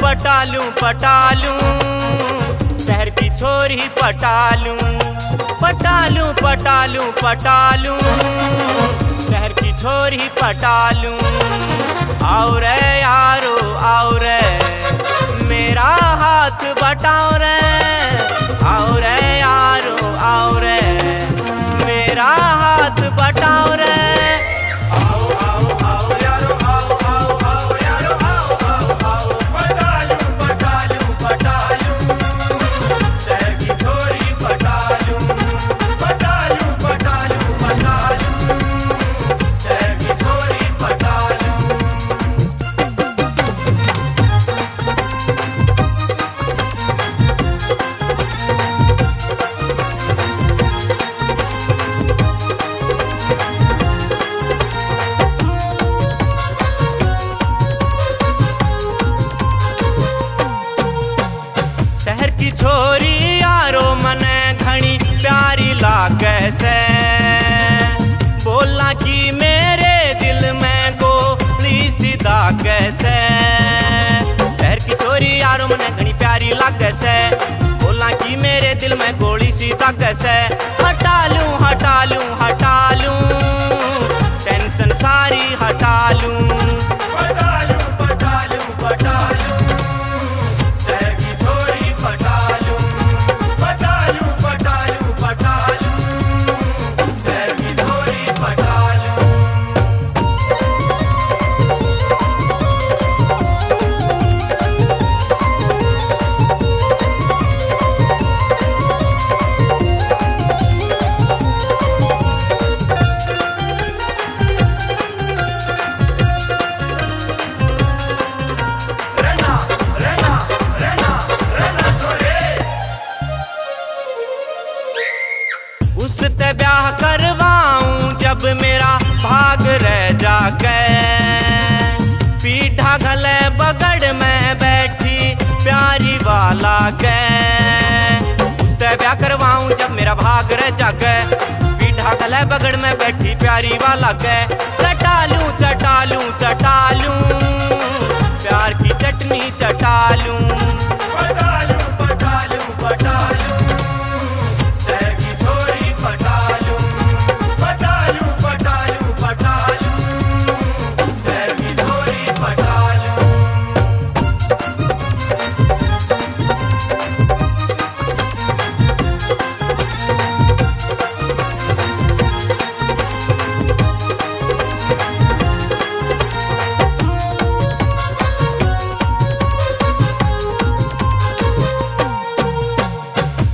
पटालूं पटालूं शहर की छोरी पटालूं पटालूं पटालूं पटालूं शहर की छोरी पटालूं। आओ रे यारो आओ रे मेरा हाथ बटाओ रे आओ रे यारो आओ रे मेरा हाथ बटाओ रे। शहर की छोरी यारो मने घनी प्यारी लागे से बोलना कि मेरे दिल में गोली सीधा कैसे। शहर की छोरी यारो मने घनी प्यारी लागे से बोलना कि मेरे दिल में गोली सीधा कैसे। हटा लूं हटा लूं हटा लूं टेंशन सारी हटा लूं हटा लूं हटा लूं हटा लूं उससे ब्याह करवाऊं जब मेरा भाग रह जाके पीढ़ा गले बगड़ में बैठी प्यारी वाला के। उससे ब्याह करवाऊं जब मेरा भाग रह जाके पीढ़ा गले बगड़ में बैठी प्यारी वाला के। चटा लूं चटा लूं चटा लूं प्यार की चटनी चटा लूं पटा लूं पटा लूं पटा लूं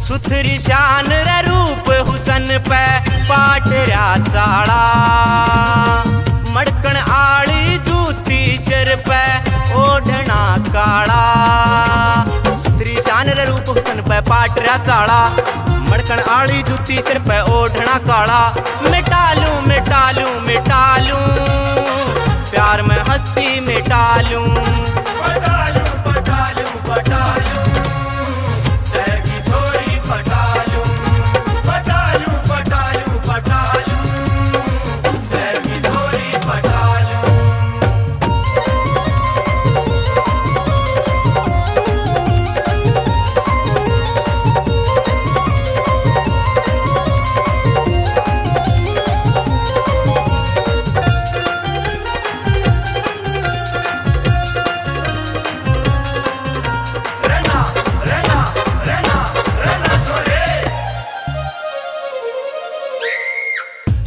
सुथरी शान रे रूप हुसन पे पाठरा चाड़ा मड़कन आड़ी जूती सिर पे ओढ़ना काड़ा। सुथरी शान रे रूप हुसन पे पाठरा चाड़ा मड़कन आड़ी जूती सिर पे ओढ़ना काड़ा। मिटा लूं मिटा लूं मिटा लूं प्यार में हस्ती मिटा लूं पटा लूं पटा लूं पटा लूं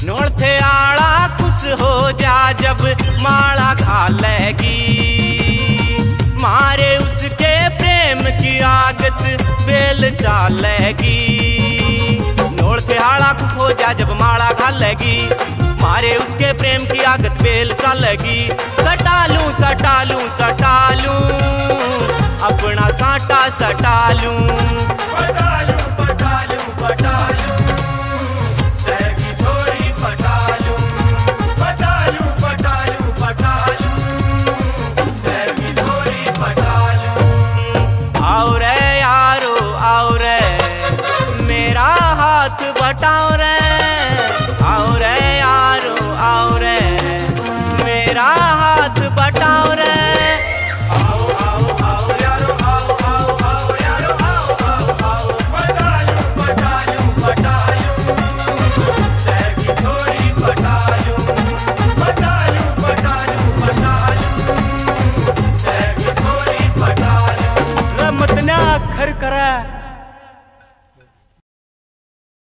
नोड़थे आड़ा खुश हो जा जब माला घालेगी मारे उसके प्रेम की आगत बेल चालेगी। नोड़थे आड़ा खुश हो जा जब माला घालेगी मारे उसके प्रेम की आगत बेल चालेगी। सटा लूं सटा लूं सटा